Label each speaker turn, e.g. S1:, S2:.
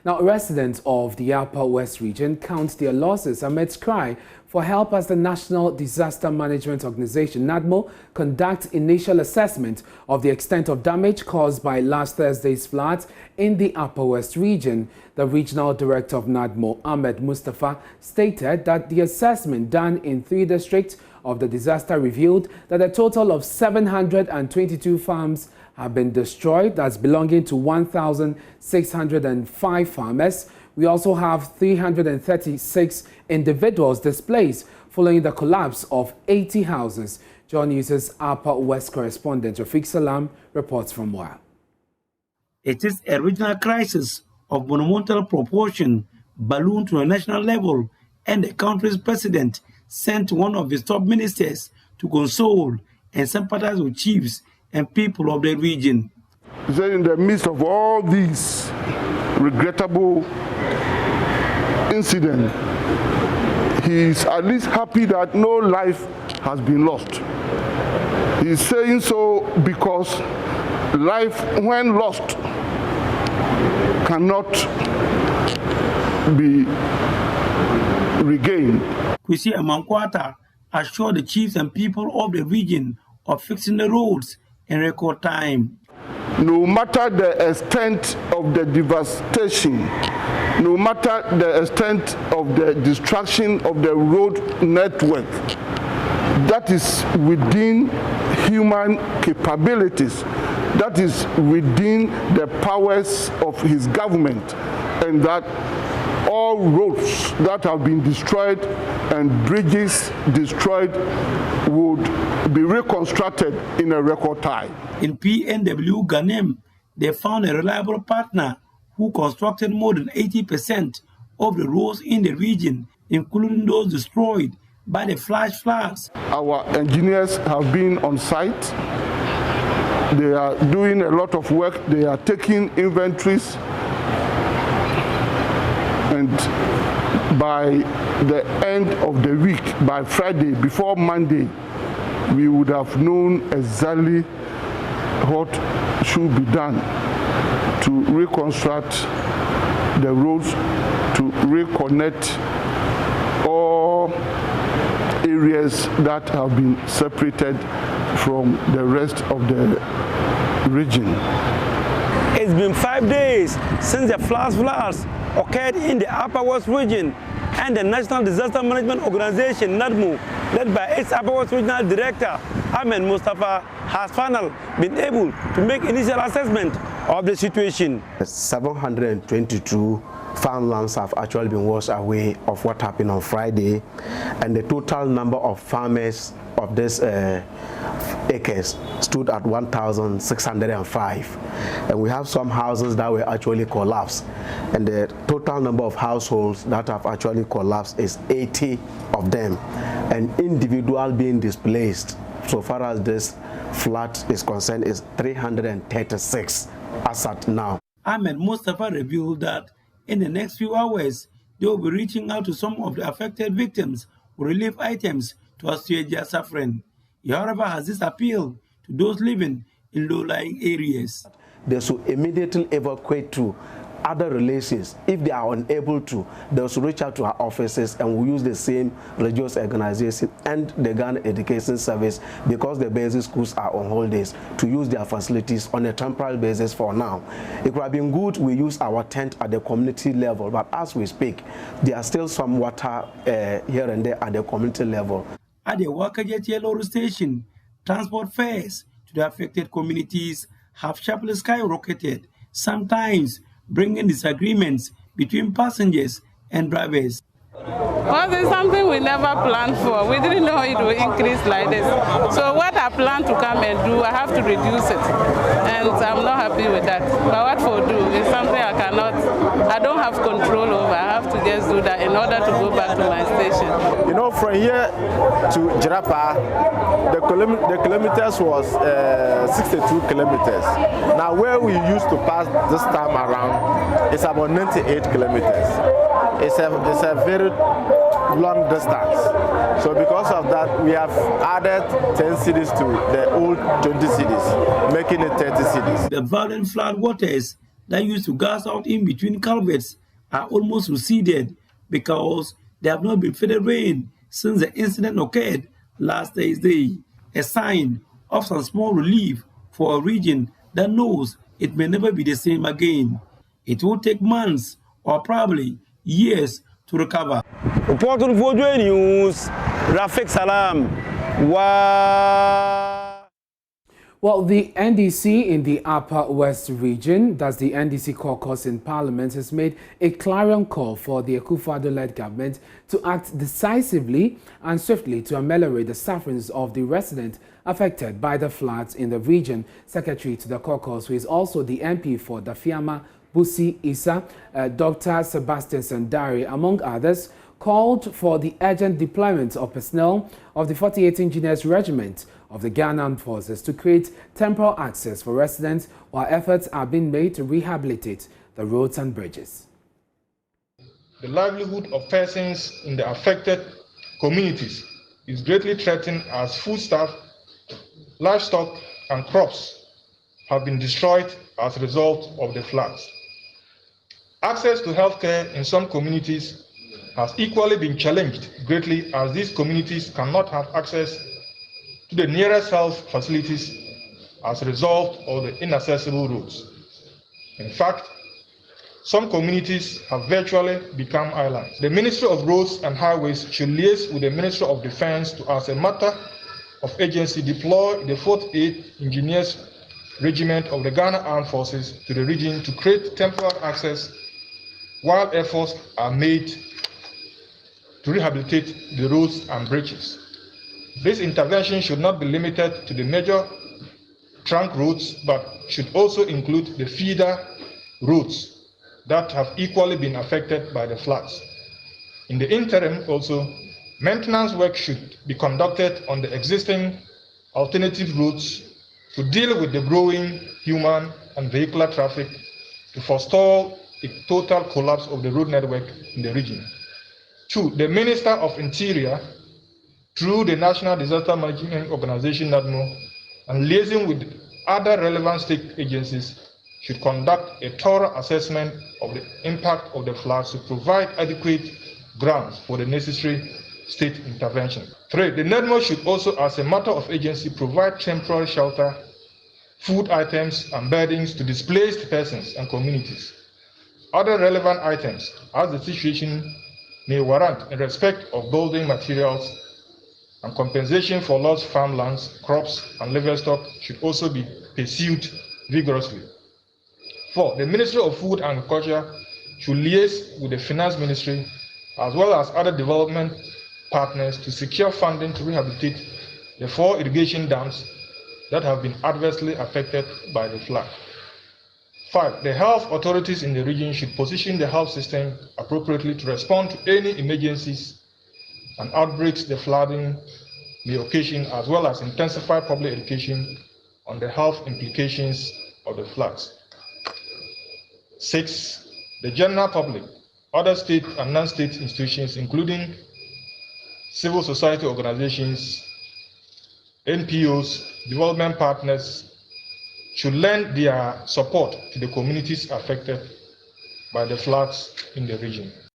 S1: Now, residents of the Upper West region count their losses amidst cry for help as the National Disaster Management Organization, NADMO, conducts initial assessment of the extent of damage caused by last Thursday's floods in the Upper West region. The regional director of NADMO, Ahmed Mustafa, stated that the assessment done in 3 districts of the disaster revealed that a total of 722 farms have been destroyed, that's belonging to 1,605 farmers. We also have 336 individuals displaced following the collapse of 80 houses. John News' Upper West correspondent Rafiq Salam reports from Wa.
S2: It is a regional crisis of monumental proportion, ballooned to a national level, and the country's president sent one of his top ministers to console and sympathize with chiefs and people of the region.
S3: In the midst of all these regrettable incidents, he is at least happy that no life has been lost. He is saying so because life, when lost, cannot be regained.
S2: Kwesi Amankwata assured the chiefs and people of the region of fixing the roads in record time.
S3: No matter the extent of the devastation, no matter the extent of the destruction of the road network, that is within human capabilities, that is within the powers of his government, and that all roads that have been destroyed and bridges destroyed would be reconstructed in a record time.
S2: In PNW Ghanem, they found a reliable partner who constructed more than 80% of the roads in the region, including those destroyed by the flash floods.
S3: Our engineers have been on site. They are doing a lot of work. They are taking inventories. And by the end of the week, by Friday, before Monday, we would have known exactly what should be done to reconstruct the roads, to reconnect all areas that have been separated from the rest of the region.
S2: It's been 5 days since the floods occurred in the Upper West region, and the National Disaster Management Organization, NADMO, led by its Upper West Regional Director, Ahmed Mustafa, has finally been able to make initial assessment of the situation.
S4: 722 farmlands have actually been washed away of what happened on Friday, and the total number of farmers of this acres stood at 1,605, and we have some houses that were actually collapsed, and the total number of households that have actually collapsed is 80 of them, and individual being displaced so far as this flood is concerned is 336 as at now.
S2: Ahmed Mustafa revealed that in the next few hours they will be reaching out to some of the affected victims with relief items to assuage their suffering. He, however, has this appeal to those living in low-lying areas.
S4: They should immediately evacuate to other relations. If they are unable to, they should reach out to our offices, and we use the same religious organization and the Ghana Education Service, because the basic schools are on holidays, to use their facilities on a temporary basis for now. It would have been good we use our tent at the community level, but as we speak, there are still some water here and there at the community level.
S2: At the Wakajet Yellow Station, transport fares to the affected communities have sharply skyrocketed, sometimes bringing disagreements between passengers and drivers.
S5: Well, it's something we never planned for. We didn't know it would increase like this. So what I plan to come and do, I have to reduce it. And I'm not happy with that. But what for do is something I don't have control over. I have to just do that in order to go back to my station.
S6: You know, from here to Jirapa, the kilometers was 62 kilometers. Now where we used to pass this time around, it's about 98 kilometers. It's a very long distance. So because of that, we have added 10 cities to the old 20 cities, making it 30 cities.
S2: The violent flood waters that used to gas out in between culverts are almost receded because there have not been further rain since the incident occurred last Thursday, a sign of some small relief for a region that knows it may never be the same again. It will take months or probably years to recover.
S7: Reporting for Joy News, Rafik Salam.
S1: Well, the NDC in the Upper West region, that's the NDC caucus in Parliament, has made a clarion call for the Akufo-Addo-led government to act decisively and swiftly to ameliorate the sufferings of the residents affected by the floods in the region. Secretary to the caucus, who is also the MP for Dafiama, Busi Isa, Dr. Sebastian Sandari, among others, called for the urgent deployment of personnel of the 48th Engineers Regiment of the Ghana Armed Forces to create temporal access for residents while efforts are being made to rehabilitate the roads and bridges.
S8: The livelihood of persons in the affected communities is greatly threatened as foodstuff, livestock, and crops have been destroyed as a result of the floods. Access to healthcare in some communities has equally been challenged greatly, as these communities cannot have access to the nearest health facilities as a result of the inaccessible roads. In fact, some communities have virtually become islands. The Ministry of Roads and Highways should liaise with the Ministry of Defense to, as a matter of agency, deploy the 48th Engineers Regiment of the Ghana Armed Forces to the region to create temporary access while efforts are made to rehabilitate the roads and bridges. This intervention should not be limited to the major trunk roads, but should also include the feeder roads that have equally been affected by the floods. In the interim, also, maintenance work should be conducted on the existing alternative routes to deal with the growing human and vehicular traffic to forestall a total collapse of the road network in the region. 2. The Minister of Interior, through the National Disaster Management Organization, NADMO, and liaising with other relevant state agencies, should conduct a thorough assessment of the impact of the floods to provide adequate grounds for the necessary state intervention. 3. The NADMO should also, as a matter of agency, provide temporary shelter, food items, and beddings to displaced persons and communities. Other relevant items, as the situation may warrant, in respect of building materials and compensation for lost farmlands, crops, and livestock, should also be pursued vigorously. 4. The Ministry of Food and Agriculture should liaise with the Finance Ministry as well as other development partners to secure funding to rehabilitate the 4 irrigation dams that have been adversely affected by the flood. 5. The health authorities in the region should position the health system appropriately to respond to any emergencies and outbreaks the flooding may occasion, as well as intensify public education on the health implications of the floods. 6. The general public, other state and non-state institutions, including civil society organizations, NPOs, development partners, should lend their support to the communities affected by the floods in the region.